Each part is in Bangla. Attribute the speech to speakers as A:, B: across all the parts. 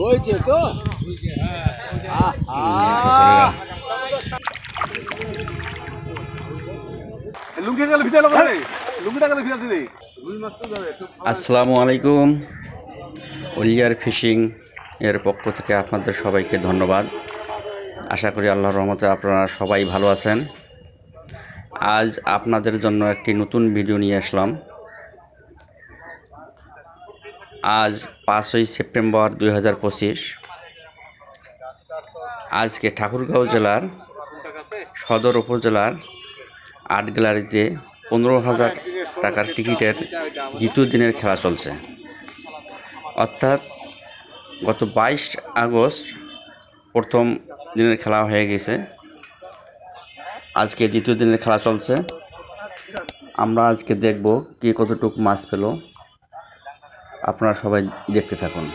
A: হয়েছে তো
B: আসসালামু আলাইকুম। ওলিয়ার ফিশিং এর পক্ষ থেকে আপনাদের সবাইকে ধন্যবাদ। আশা করি আল্লাহর রহমতে আপনারা সবাই ভালো আছেন। আজ আপনাদের জন্য একটি নতুন ভিডিও নিয়ে আসলাম। আজ 5ই সেপ্টেম্বর 2025। আজকে ঠাকুরগাঁও জেলার সদর উপজেলার আর্ট গ্যালারিতে 15,000 টাকার টিকিটের দ্বিতীয় দিনের খেলা চলছে। অর্থাৎ গত 22 আগস্ট প্রথম দিনের খেলা হয়ে গেছে, আজকে দ্বিতীয় দিনের খেলা চলছে। আমরা আজকে দেখব কে কতটুকু মাছ পেল। আপনারা সবাই দেখতে থাকুন।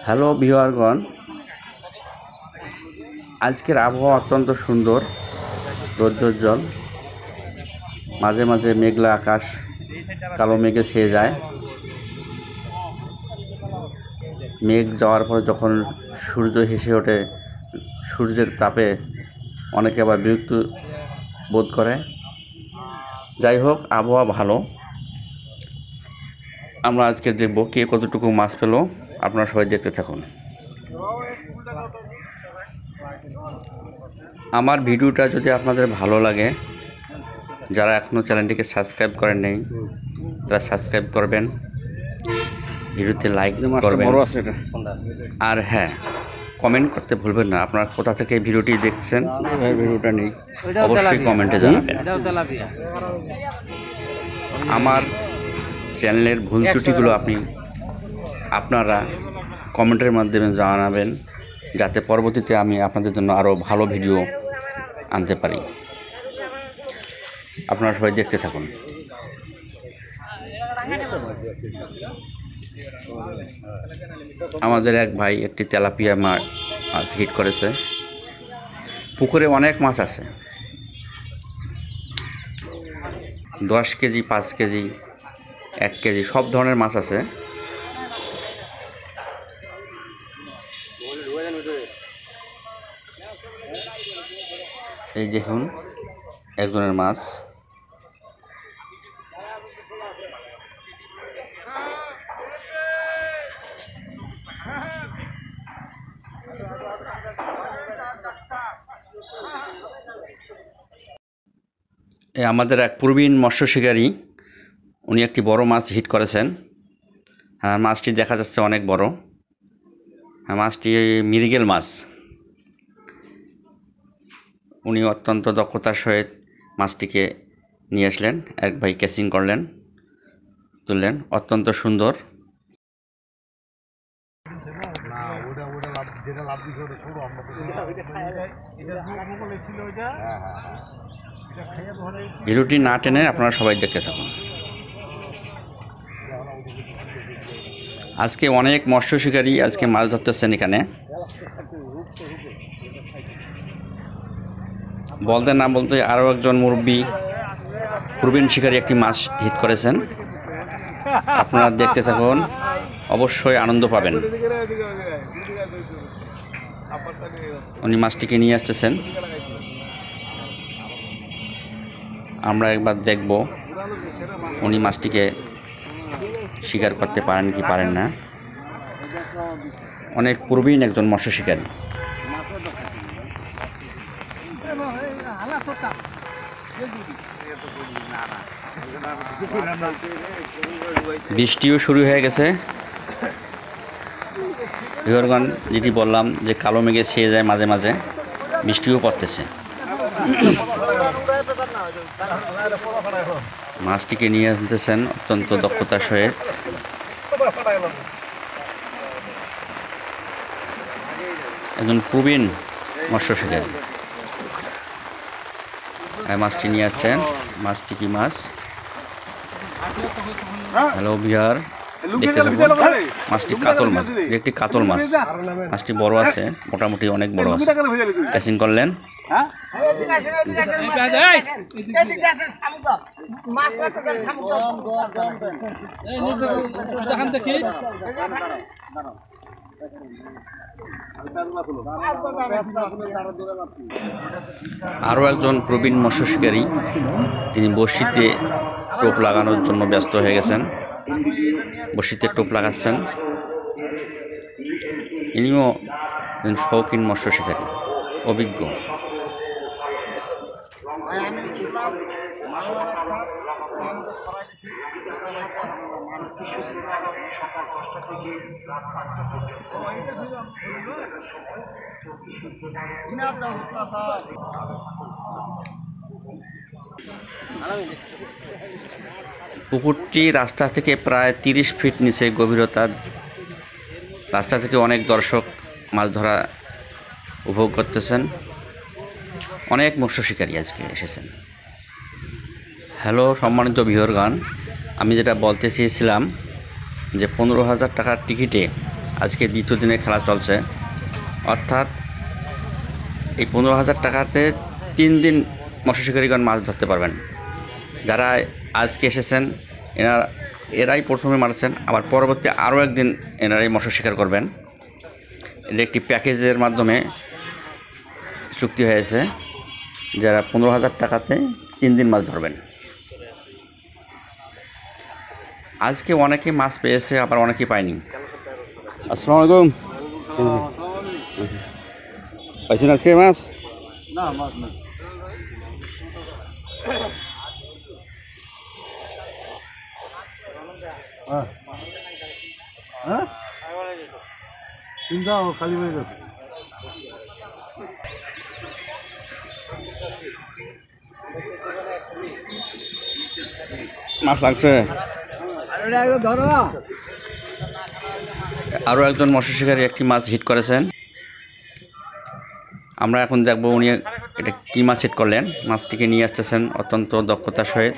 B: হ্যালো ভিউয়ারগণ, আজকের আবহাওয়া অত্যন্ত সুন্দর, রৌদ্রোজ্জ্বল। মাঝে মাঝে মেঘলা আকাশ কালো মেঘে ছেয়ে যায়। মেঘ যাওয়ার পরে যখন সূর্য হেসে ওঠে, সূর্যের তাপে অনেকে আবার বিরক্ত বোধ করে। যাই হোক, আবহাওয়া ভালো। আমরা আজকে দেখব কে কতটুকু মাছ পেল। আপনারা সবাই দেখতে থাকুন। আমার ভিডিওটা যদি আপনাদের ভালো লাগে, যারা এখনও চ্যানেলটিকে সাবস্ক্রাইব করেন নাই তারা সাবস্ক্রাইব করবেন, ভিডিওতে লাইক করবেন, আর হ্যাঁ, কমেন্ট করতে ভুলবেন না। আপনারা কোথা থেকে ভিডিওটি দেখছেন, ভিডিওটা নেই, অবশ্যই কমেন্টে জানাবেন। আমার চ্যানেলের ভুল ত্রুটিগুলো আপনারা কমেন্টের মাধ্যমে জানাবেন, যাতে পরবর্তীতে আমি আপনাদের জন্য আরও ভালো ভিডিও আনতে পারি। আপনারা সবাই দেখতে থাকুন। আমাদের এক ভাই একটি তেলাপিয়া মাছ হিট করেছে। পুকুরে অনেক মাছ আছে, 10 কেজি, 5 কেজি, 1 কেজি, সব ধরনের মাছ আছে। এই দেখুন একজনের মাছ। আমাদের এক প্রবীণ মৎস্য শিকারী, উনি একটি বড় মাছ হিট করেছেন। হ্যাঁ, মাছটি দেখা যাচ্ছে অনেক বড়। হ্যাঁ, মাছটি মৃগেল মাছ। উনি অত্যন্ত দক্ষতার সহিত মাছটিকে নিয়ে আসলেন। এক ভাই ক্যাচিং করলেন, তুললেন, অত্যন্ত সুন্দর। ভিডিওটি না টেনে আপনারা সবাই দেখতে থাকুন। আজকে অনেক মৎস্য শিকারী আজকে মাছ ধরতেছেন এখানে। বলতে না বলতে আরও একজন মুরব্বী প্রবীণ শিকারী একটি মাছ হিট করেছেন। আপনারা দেখতে থাকুন, অবশ্যই আনন্দ পাবেন। উনি মাছটিকে নিয়ে আসতেছেন, আমরা একবার দেখব উনি মাছটিকে শিকার করতে পারেন কি পারেন না। অনেক প্রবীণ একজন মৎস্য শিকারী। বৃষ্টিও শুরু হয়ে গেছে। ভিউয়ারগণ, যেটি বললাম যে কালো মেঘে ছেয়ে যায়, মাঝে মাঝে বৃষ্টিও পড়তেছে। মাছটিকে নিয়ে আসতেছেন অত্যন্ত দক্ষতার সহিত। একজন প্রবীণ মৎস্য শিকারী মাছটি নিয়ে আসছেন। মাছটি কি মাছ? হ্যালো ভিউয়ার, দেখতে থাকুন। মাছটি কাতল মাছ, একটি কাতল মাছ। মাছটি বড় আছে, মোটামুটি অনেক বড় আছে। ক্যাচিং করলেন। আরও একজন প্রবীণ মৎস্য শিকারী, তিনি বড়শিতে টোপ লাগানোর জন্য ব্যস্ত হয়ে গেছেন। বড়শিতে টোপ লাগাচ্ছেন। ইনিও শৌখিন মৎস্য শিকারী, অভিজ্ঞ। পুকুরটি রাস্তা থেকে প্রায় 30 ফিট নিচে গভীরতা। রাস্তা থেকে অনেক দর্শক মাছ ধরা উপভোগ করতেছেন। অনেক মৎস্য শিকারী আজকে এসেছেন। হ্যালো সম্মানিত ভিউয়ারগণ, আমি যেটা বলতে চেয়েছিলাম যে 15,000 টাকার টিকিটে আজকে দ্বিতীয় দিনে খেলা চলছে। অর্থাৎ এই 15,000 টাকাতে 3 দিন মৎস্য শিকারীগণ মাছ ধরতে পারবেন। যারা আজকে এসেছেন এরাই প্রথমে মারছেন, আবার পরবর্তী আরও একদিন এনারাই মৎস্য শিকার করবেন। এটা একটি প্যাকেজের মাধ্যমে চুক্তি হয়েছে, যারা 15,000 টাকাতে 3 দিন মাছ ধরবেন। আজকে অনেকে মাছ পেয়েছে, আবার অনেকে পায়নি। আসসালামু আলাইকুম। পাইছেন আজকে মাছ?
A: না, মাছ না। হ্যাঁ, চিন্তা খালি হয়ে গেছে।
B: মাছ লাগছে। আরও একজন মৎস্য শিকারী একটি মাছ হিট করেছেন। আমরা এখন দেখব উনি এটা কি মাছ হিট করলেন। মাছটিকে নিয়ে আসতেছেন অত্যন্ত দক্ষতার সহিত।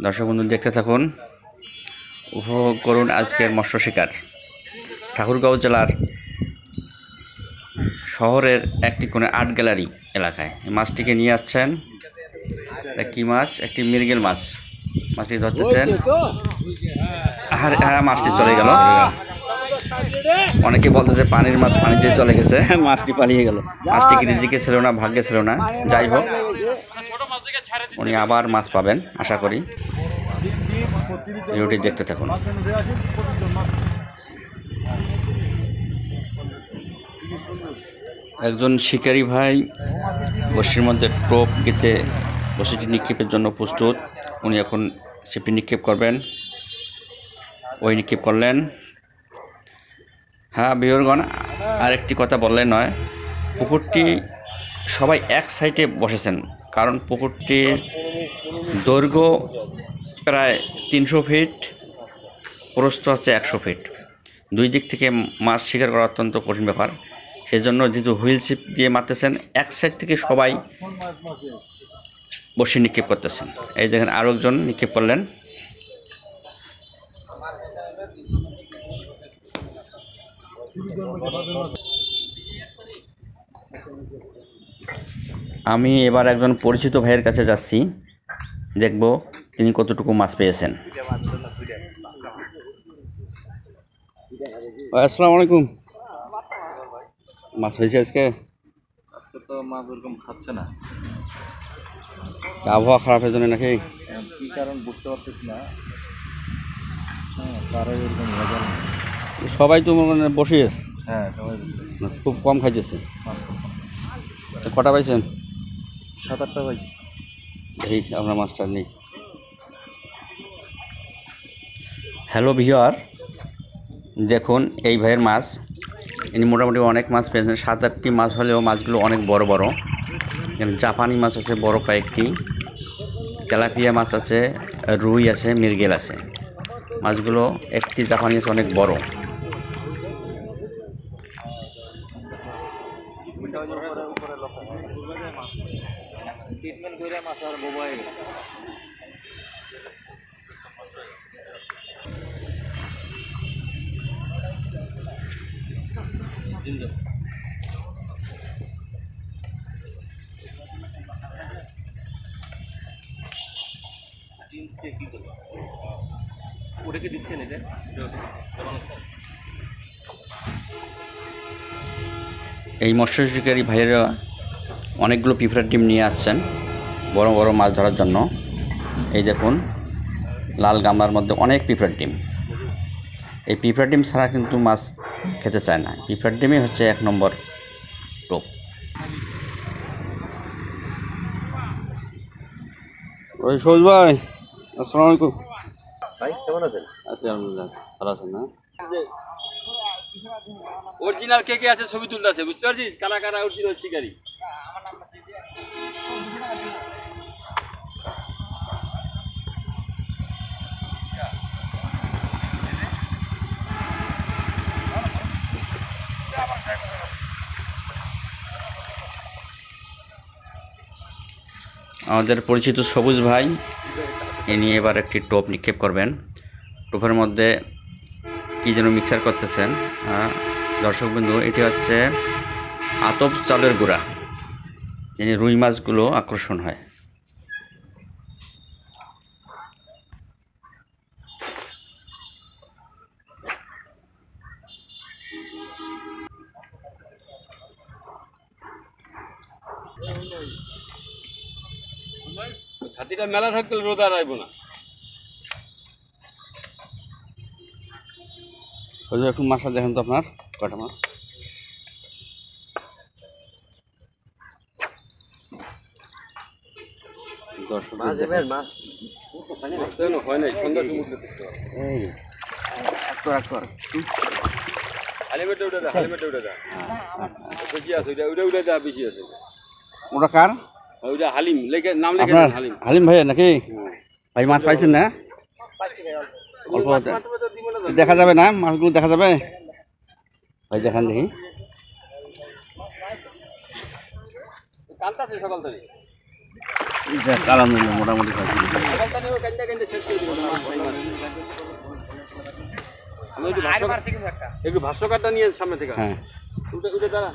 B: দর্শক বন্ধু দেখতে থাকুন, উপভোগ করুন আজকের মৎস্য শিকার। ঠাকুরগাঁও জেলার শহরের একটি কোণে আর্ট গ্যালারি এলাকায় মাছটিকে নিয়ে আসছেন। কি মাছ? একটি মৃগেল মাছ। মাছটি ধরতেছেন। হ্যাঁ, মাছটি চলে গেল। অনেকে বলতেছে পানির মাছ পানিতে চলে গেছে, মাছটি পালিয়ে গেল। মাছটি রিজিকে ছিল না, ভাগ্যে ছিল না। যাই হোক, উনি আবার মাছ পাবেন আশা করি। ভিডিওটি দেখতে থাকুন। একজন শিকারী ভাই বড়শির মধ্যে টোপ গেঁথে বড়শিটি নিক্ষেপের জন্য প্রস্তুত। উনি এখন ছিপটি নিক্ষেপ করবেন। ওই নিক্ষেপ করলেন। হ্যাঁ ভিউয়ারগণ, আরেকটি কথা বললে নয়, পুকুরটি সবাই এক সাইডে বসেছেন, কারণ পুকুরটির দৈর্ঘ্য প্রায় 300 ফিট, প্রস্থ আছে 100 ফিট। দুই দিক থেকে মাছ শিকার করা অত্যন্ত কঠিন ব্যাপার। সেজন্য যেহেতু হুইল ছিপ দিয়ে মারতেছেন, এক সাইড থেকে সবাই বড়শি নিক্ষেপ করতেছেন। এই দেখেন আরও একজন নিক্ষেপ করলেন। আমি এবার একজন পরিচিত ভাইয়ের কাছে যাচ্ছি, দেখব তিনি কতটুকু মাছ পেয়েছেন। আসসালামু আলাইকুম। মাছ হয়েছে আজকে?
A: আজকে তো মাছ ওরকম খাচ্ছে না।
B: আবহাওয়া খারাপের জন্য নাকি?
A: কি কারণ বুঝতে পারতেছি না। তারাই ওরকম ভেজাল।
B: সবাই তো মানে বসে আছে।
A: হ্যাঁ, সবাই
B: খুব কম খাইতেছে। কটা পাইছেন?
A: 7-8টা পাইছি।
B: এই আমরা মাছটা নেই। হ্যালো ভিউয়ার, দেখুন এই ভাইয়ের মাছ। ইনি মোটামুটি অনেক মাছ পেয়েছেন। 7-8টি মাছ হলেও মাছগুলো অনেক বড় বড়। এখানে জাপানি মাছ আছে বড় কয়েকটি, তেলাপিয়া মাছ আছে, রুই আছে, মৃগেল আছে। মাছগুলো একটি জাপানি আছে অনেক বড়।
A: ওটাকে দিচ্ছেন এটা
B: এই মৎস্য শিকারী ভাইয়েরা অনেকগুলো পিঁপড়ার ডিম নিয়ে আসছেন বড় বড় মাছ ধরার জন্য। এই দেখুন লাল গামলার মধ্যে অনেক পিঁপড়ার ডিম। এই পিঁপড়ার ডিম ছাড়া কিন্তু মাছ খেতে চায় না। পিঁপড়ার ডিমই হচ্ছে 1 নম্বর টোপ। ওই সবুজ ভাই, আসসালামু আলাইকুম।
A: ভাই কেমন আছেন?
B: আছি আলহামদুলিল্লাহ, ভালো আছেন না?
C: অরিজিনাল কে কে আছে ছবি তুলতেছে, বুঝতে পারছিস? কারা কারা অরিজিনাল শিকারী।
B: আমাদের পরিচিত সবুজ ভাই ইনি এবার একটি টোপ নিক্ষেপ করবেন। টোপের মধ্যে কি যেন মিক্সার করতেছেন। দর্শক বিন্দু, এটি হচ্ছে আতপ চালের গুঁড়া, যিনি রুই মাছগুলো আকর্ষণ হয়।
C: ছাতিটা মেলা থাকতে রোদ আর আইব না।
B: ওই যে একটু মাছটা দেখেন তো আপনার কটা মাছ। দর্শক
C: হয় নাই, সন্ধ্যা সমুদ্র
B: এই
C: হালিমেটে উঠে যা, হালিমেটে উঠে যা। বেশি আছে ওইটা উঠে যা, বেশি আছে
B: ওটা কার?
C: ওইটা হালিম লেখে, নাম লেখে
B: আপনার
C: হালিম।
B: হালিম ভাই নাকি? ভাই মাছ পাইছেন না? অল্প দেখা যাবে না? মাছগুলো দেখা যাবে ভাই? দেখান দেখি।
C: কান্তাছে সকাল থেকে,
B: আলহামদুলিল্লাহ মোটামুটি
C: সকাল থেকে ও কান্দা কান্দা শেষ করে দিল। আমি একটু ভাষ্যকারটা নিয়ে সামনে থেকে।
B: হ্যাঁ
C: উঠে উঠে দাঁড়া।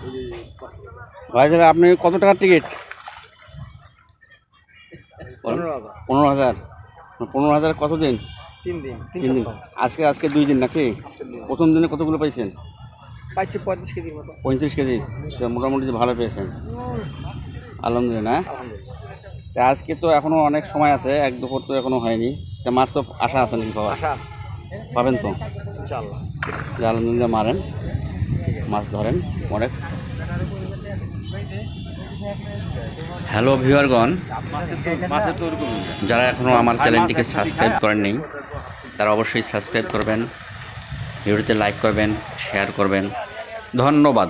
B: ভাই তাহলে আপনি কত টাকার টিকিট? 15,000। 15,000 কতদিন?
A: 3 দিন
B: 3 দিন। আজকে 2 দিন নাকি? প্রথম দিনে কতগুলো পাইছেন?
A: পাইছি 35 কেজির মতো।
B: 35 কেজি। তো মোটামুটি ভালো পেয়েছেন, আলহামদুলিল্লাহ। তা আজকে তো এখনো অনেক সময় আছে, 1-2 তো এখনো হয়নি। তা মাছ তো আশা আছে নাকি পাওয়ার?
A: আশা
B: পাবেন তো
A: ইনশাআল্লাহ।
B: আলহামদুলিল্লাহ, মারেন, মাছ ধরেন অনেক। হ্যালো ভিউয়ারগণ, যারা এখনও আমার চ্যানেলটিকে সাবস্ক্রাইব করেননি তারা অবশ্যই সাবস্ক্রাইব করবেন, ভিডিওতে লাইক করবেন, শেয়ার করবেন। ধন্যবাদ।